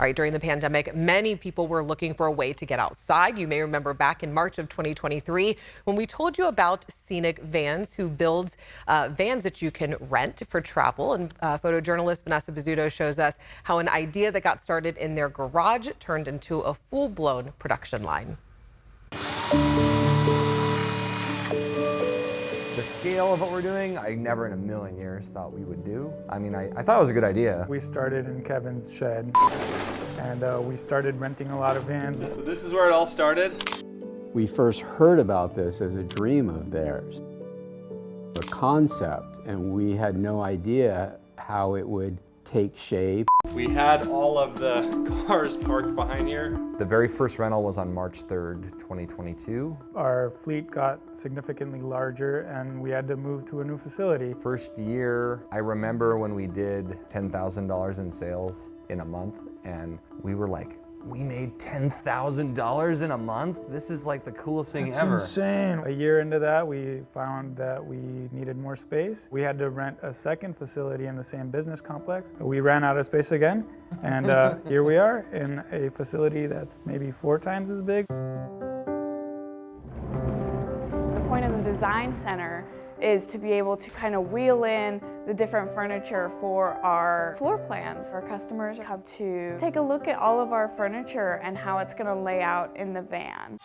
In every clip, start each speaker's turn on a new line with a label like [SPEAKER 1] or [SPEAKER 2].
[SPEAKER 1] All right, during the pandemic, many people were looking for a way to get outside. You may remember back in March of 2023 when we told you about Scenic Vans, who builds vans that you can rent for travel. And photojournalist Vanessa Bizzuto shows us how an idea that got started in their garage turned into a full-blown production line.
[SPEAKER 2] The scale of what we're doing, I never in a million years thought we would do. I mean, I thought it was a good idea.
[SPEAKER 3] We started in Kevin's shed, and we started renting a lot of vans.
[SPEAKER 4] So this is where it all started?
[SPEAKER 5] We first heard about this as a dream of theirs, a concept, and we had no idea how it would take shape.
[SPEAKER 4] We had all of the cars parked behind here.
[SPEAKER 2] The very first rental was on March 3rd, 2022.
[SPEAKER 3] Our fleet got significantly larger and we had to move to a new facility.
[SPEAKER 2] First year, I remember when we did $10,000 in sales in a month, and we were like, we made $10,000 in a month? This is like the coolest thing ever.
[SPEAKER 3] That's insane. A year into that, we found that we needed more space. We had to rent a second facility in the same business complex. We ran out of space again, and here we are in a facility that's maybe 4 times as big.
[SPEAKER 6] The point of the design center is to be able to kind of wheel in the different furniture for our floor plans. Our customers have to take a look at all of our furniture and how it's going to lay out in the van.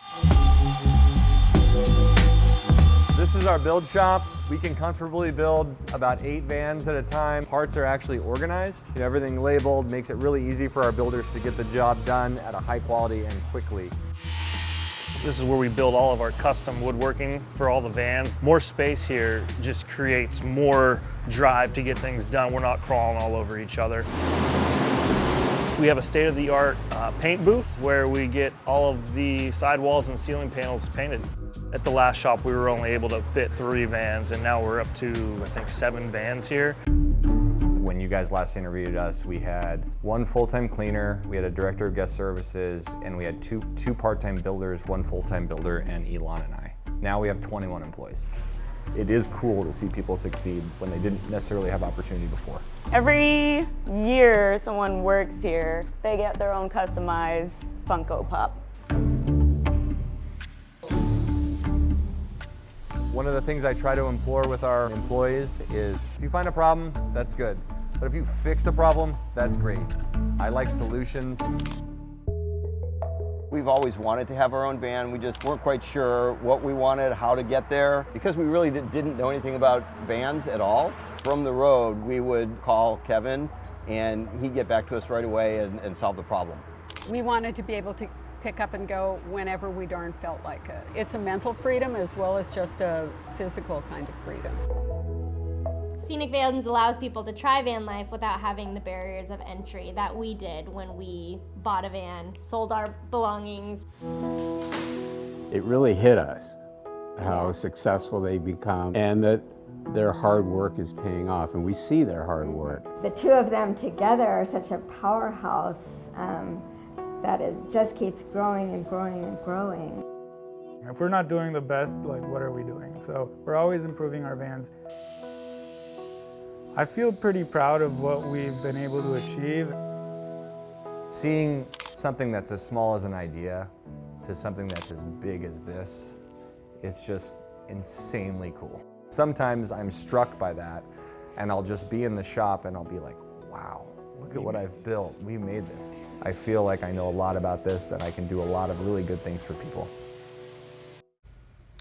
[SPEAKER 2] This is our build shop. We can comfortably build about 8 vans at a time. Parts are actually organized. Everything labeled makes it really easy for our builders to get the job done at a high quality and quickly.
[SPEAKER 4] This is where we build all of our custom woodworking for all the vans. More space here just creates more drive to get things done. We're not crawling all over each other. We have a state-of-the-art paint booth where we get all of the sidewalls and ceiling panels painted. At the last shop, we were only able to fit 3 vans, and now we're up to, I think, 7 vans here.
[SPEAKER 2] When you guys last interviewed us, we had 1 full-time cleaner, we had a director of guest services, and we had two part-time builders, 1 full-time builder, and Elon and I. Now we have 21 employees. It is cool to see people succeed when they didn't necessarily have opportunity before.
[SPEAKER 7] Every year someone works here, they get their own customized Funko Pop.
[SPEAKER 2] One of the things I try to implore with our employees is, if you find a problem, that's good. But if you fix a problem, that's great. I like solutions.
[SPEAKER 8] We've always wanted to have our own van. We just weren't quite sure what we wanted, how to get there. Because we really didn't know anything about vans at all. From the road, we would call Kevin and he'd get back to us right away and solve the problem.
[SPEAKER 9] We wanted to be able to pick up and go whenever we darn felt like it. It's a mental freedom as well as just a physical kind of freedom.
[SPEAKER 10] Scenic Vans allows people to try van life without having the barriers of entry that we did when we bought a van, sold our belongings.
[SPEAKER 5] It really hit us how successful they become and that their hard work is paying off, and we see their hard work.
[SPEAKER 11] The two of them together are such a powerhouse that it just keeps growing and growing and growing.
[SPEAKER 3] If we're not doing the best, like, what are we doing? So we're always improving our vans. I feel pretty proud of what we've been able to achieve.
[SPEAKER 2] Seeing something that's as small as an idea to something that's as big as this, it's just insanely cool. Sometimes I'm struck by that, and I'll just be in the shop and I'll be like, wow, look at what I've built. We made this. I feel like I know a lot about this and I can do a lot of really good things for people.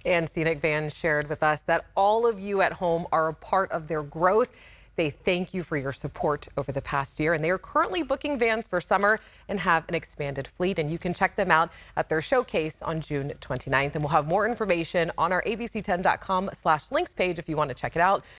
[SPEAKER 1] And Scenic Vans shared with us that all of you at home are a part of their growth. They thank you for your support over the past year, and they are currently booking vans for summer and have an expanded fleet. And you can check them out at their showcase on June 29th. And we'll have more information on our abc10.com/links page if you want to check it out.